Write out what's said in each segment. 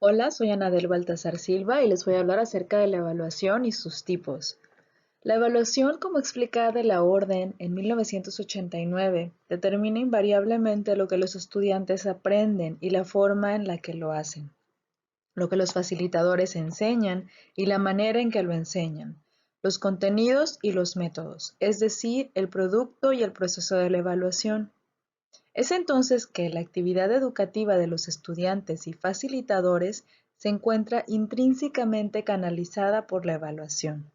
Hola, soy Anadel Baltasar Silva y les voy a hablar acerca de la evaluación y sus tipos. La evaluación, como explica de la Orden en 1989, determina invariablemente lo que los estudiantes aprenden y la forma en la que lo hacen, lo que los facilitadores enseñan y la manera en que lo enseñan, los contenidos y los métodos, es decir, el producto y el proceso de la evaluación. Es entonces que la actividad educativa de los estudiantes y facilitadores se encuentra intrínsecamente canalizada por la evaluación.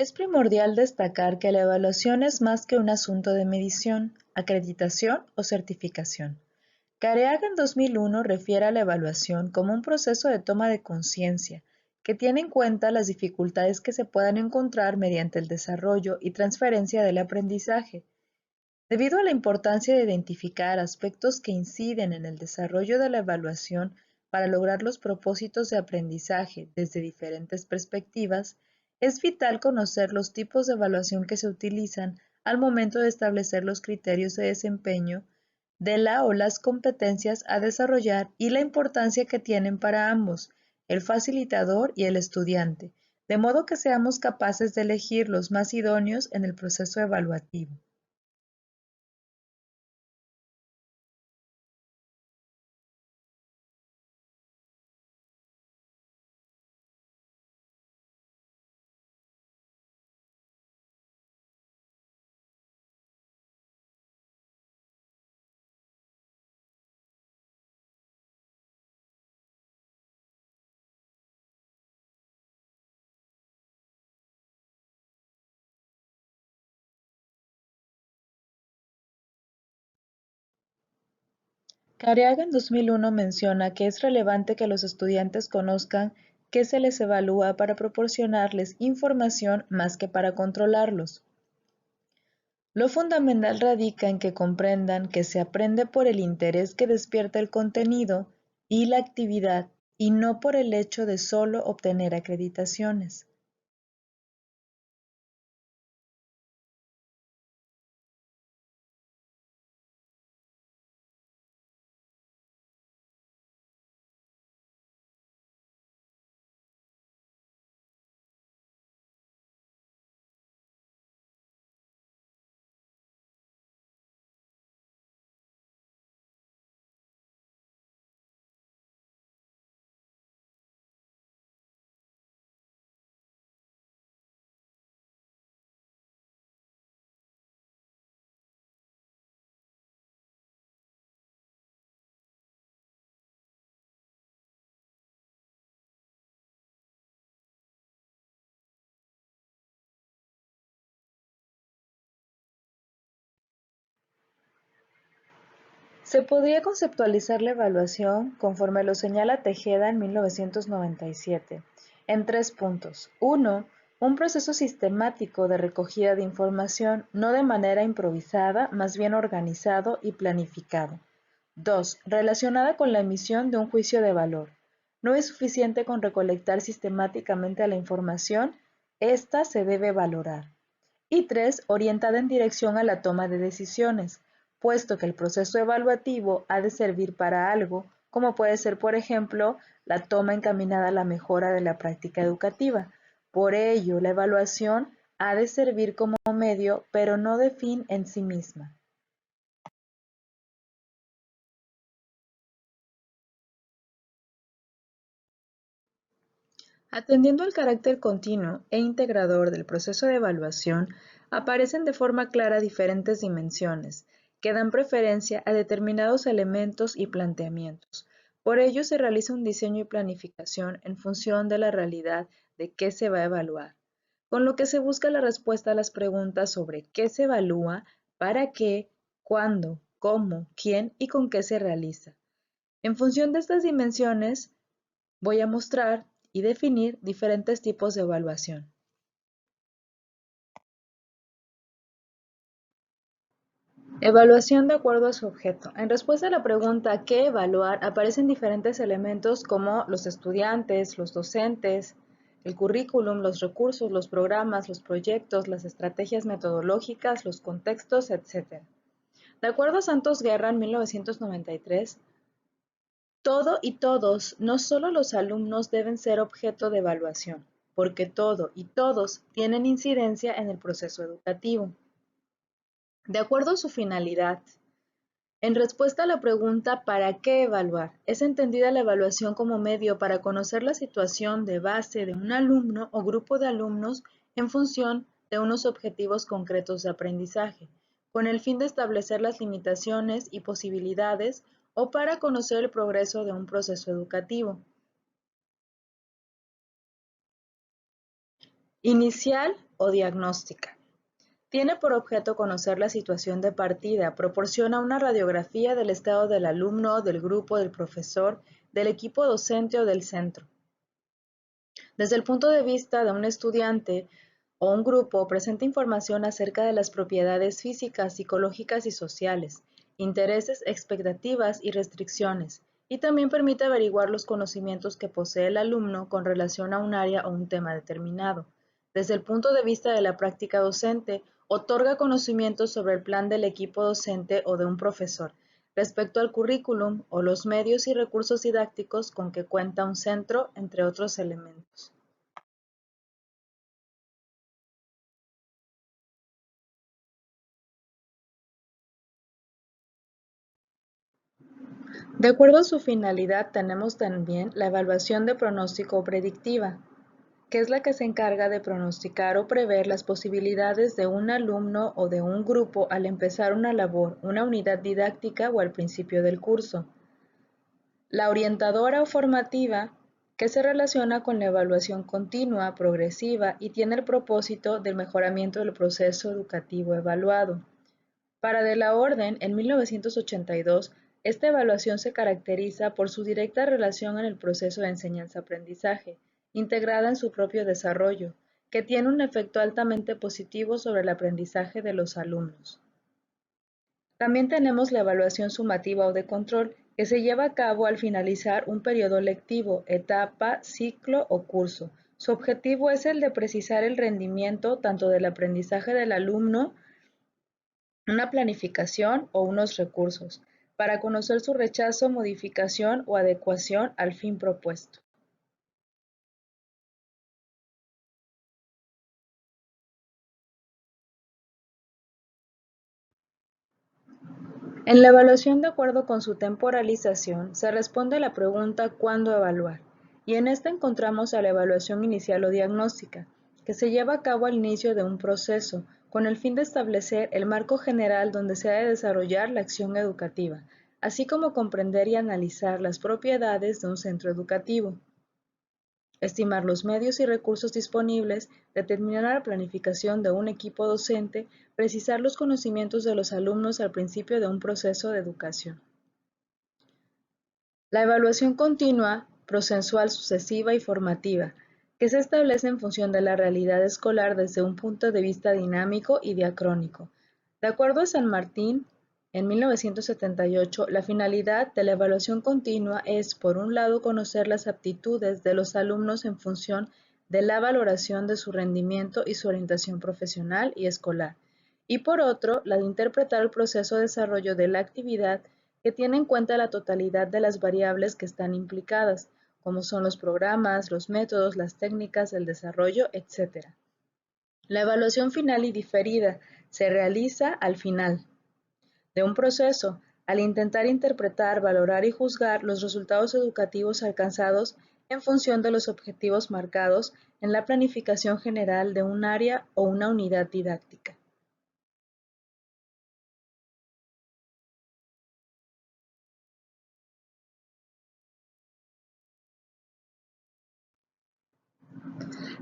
Es primordial destacar que la evaluación es más que un asunto de medición, acreditación o certificación. Careaga en 2001 refiere a la evaluación como un proceso de toma de conciencia que tiene en cuenta las dificultades que se puedan encontrar mediante el desarrollo y transferencia del aprendizaje. Debido a la importancia de identificar aspectos que inciden en el desarrollo de la evaluación para lograr los propósitos de aprendizaje desde diferentes perspectivas, es vital conocer los tipos de evaluación que se utilizan al momento de establecer los criterios de desempeño de la o las competencias a desarrollar y la importancia que tienen para ambos, el facilitador y el estudiante, de modo que seamos capaces de elegir los más idóneos en el proceso evaluativo. Careaga en 2001 menciona que es relevante que los estudiantes conozcan qué se les evalúa para proporcionarles información más que para controlarlos. Lo fundamental radica en que comprendan que se aprende por el interés que despierta el contenido y la actividad y no por el hecho de solo obtener acreditaciones. Se podría conceptualizar la evaluación, conforme lo señala Tejeda en 1997, en tres puntos. Uno, un proceso sistemático de recogida de información, no de manera improvisada, más bien organizado y planificado. 2. Relacionada con la emisión de un juicio de valor. No es suficiente con recolectar sistemáticamente la información, ésta se debe valorar. Y 3. Orientada en dirección a la toma de decisiones, puesto que el proceso evaluativo ha de servir para algo, como puede ser, por ejemplo, la toma encaminada a la mejora de la práctica educativa. Por ello, la evaluación ha de servir como medio, pero no de fin en sí misma. Atendiendo al carácter continuo e integrador del proceso de evaluación, aparecen de forma clara diferentes dimensiones, que dan preferencia a determinados elementos y planteamientos. Por ello se realiza un diseño y planificación en función de la realidad de qué se va a evaluar, con lo que se busca la respuesta a las preguntas sobre qué se evalúa, para qué, cuándo, cómo, quién y con qué se realiza. En función de estas dimensiones, voy a mostrar y definir diferentes tipos de evaluación. Evaluación de acuerdo a su objeto. En respuesta a la pregunta ¿qué evaluar? Aparecen diferentes elementos como los estudiantes, los docentes, el currículum, los recursos, los programas, los proyectos, las estrategias metodológicas, los contextos, etc. De acuerdo a Santos Guerra en 1993, todo y todos, no solo los alumnos, deben ser objeto de evaluación, porque todo y todos tienen incidencia en el proceso educativo. De acuerdo a su finalidad, en respuesta a la pregunta ¿para qué evaluar? Es entendida la evaluación como medio para conocer la situación de base de un alumno o grupo de alumnos en función de unos objetivos concretos de aprendizaje, con el fin de establecer las limitaciones y posibilidades o para conocer el progreso de un proceso educativo. Inicial o diagnóstica. Tiene por objeto conocer la situación de partida, proporciona una radiografía del estado del alumno, del grupo, del profesor, del equipo docente o del centro. Desde el punto de vista de un estudiante o un grupo, presenta información acerca de las propiedades físicas, psicológicas y sociales, intereses, expectativas y restricciones, y también permite averiguar los conocimientos que posee el alumno con relación a un área o un tema determinado. Desde el punto de vista de la práctica docente, otorga conocimientos sobre el plan del equipo docente o de un profesor, respecto al currículum o los medios y recursos didácticos con que cuenta un centro, entre otros elementos. De acuerdo a su finalidad, tenemos también la evaluación de pronóstico predictiva, que es la que se encarga de pronosticar o prever las posibilidades de un alumno o de un grupo al empezar una labor, una unidad didáctica o al principio del curso. La orientadora o formativa, que se relaciona con la evaluación continua, progresiva y tiene el propósito del mejoramiento del proceso educativo evaluado. Para De la Orden, en 1982, esta evaluación se caracteriza por su directa relación en el proceso de enseñanza-aprendizaje, integrada en su propio desarrollo, que tiene un efecto altamente positivo sobre el aprendizaje de los alumnos. También tenemos la evaluación sumativa o de control, que se lleva a cabo al finalizar un periodo lectivo, etapa, ciclo o curso. Su objetivo es el de precisar el rendimiento tanto del aprendizaje del alumno, una planificación o unos recursos, para conocer su rechazo, modificación o adecuación al fin propuesto. En la evaluación de acuerdo con su temporalización, se responde a la pregunta ¿cuándo evaluar? Y en esta encontramos a la evaluación inicial o diagnóstica, que se lleva a cabo al inicio de un proceso, con el fin de establecer el marco general donde se ha de desarrollar la acción educativa, así como comprender y analizar las propiedades de un centro educativo. Estimar los medios y recursos disponibles, determinar la planificación de un equipo docente, precisar los conocimientos de los alumnos al principio de un proceso de educación. La evaluación continua, procesual sucesiva y formativa, que se establece en función de la realidad escolar desde un punto de vista dinámico y diacrónico. De acuerdo a San Martín, en 1978, la finalidad de la evaluación continua es, por un lado, conocer las aptitudes de los alumnos en función de la valoración de su rendimiento y su orientación profesional y escolar, y por otro, la de interpretar el proceso de desarrollo de la actividad que tiene en cuenta la totalidad de las variables que están implicadas, como son los programas, los métodos, las técnicas, el desarrollo, etc. La evaluación final y diferida se realiza al final de un proceso, al intentar interpretar, valorar y juzgar los resultados educativos alcanzados en función de los objetivos marcados en la planificación general de un área o una unidad didáctica.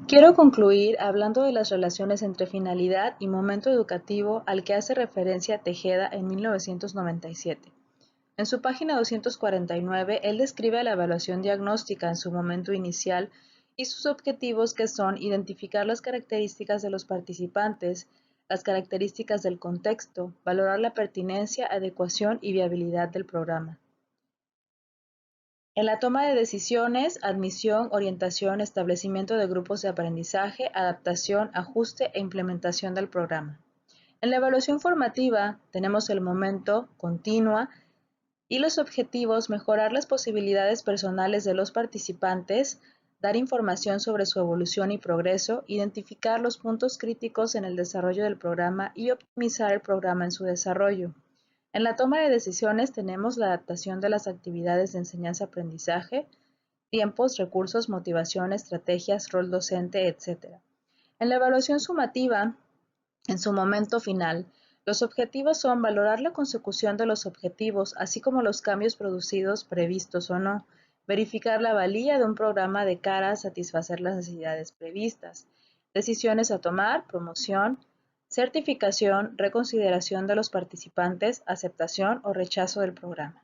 Quiero concluir hablando de las relaciones entre finalidad y momento educativo al que hace referencia Tejeda en 1997. En su página 249, él describe la evaluación diagnóstica en su momento inicial y sus objetivos, que son identificar las características de los participantes, las características del contexto, valorar la pertinencia, adecuación y viabilidad del programa. En la toma de decisiones, admisión, orientación, establecimiento de grupos de aprendizaje, adaptación, ajuste e implementación del programa. En la evaluación formativa tenemos el momento, continua, y los objetivos: mejorar las posibilidades personales de los participantes, dar información sobre su evolución y progreso, identificar los puntos críticos en el desarrollo del programa y optimizar el programa en su desarrollo. En la toma de decisiones tenemos la adaptación de las actividades de enseñanza-aprendizaje, tiempos, recursos, motivación, estrategias, rol docente, etc. En la evaluación sumativa, en su momento final, los objetivos son valorar la consecución de los objetivos, así como los cambios producidos, previstos o no, verificar la valía de un programa de cara a satisfacer las necesidades previstas, decisiones a tomar, promoción, certificación, reconsideración de los participantes, aceptación o rechazo del programa.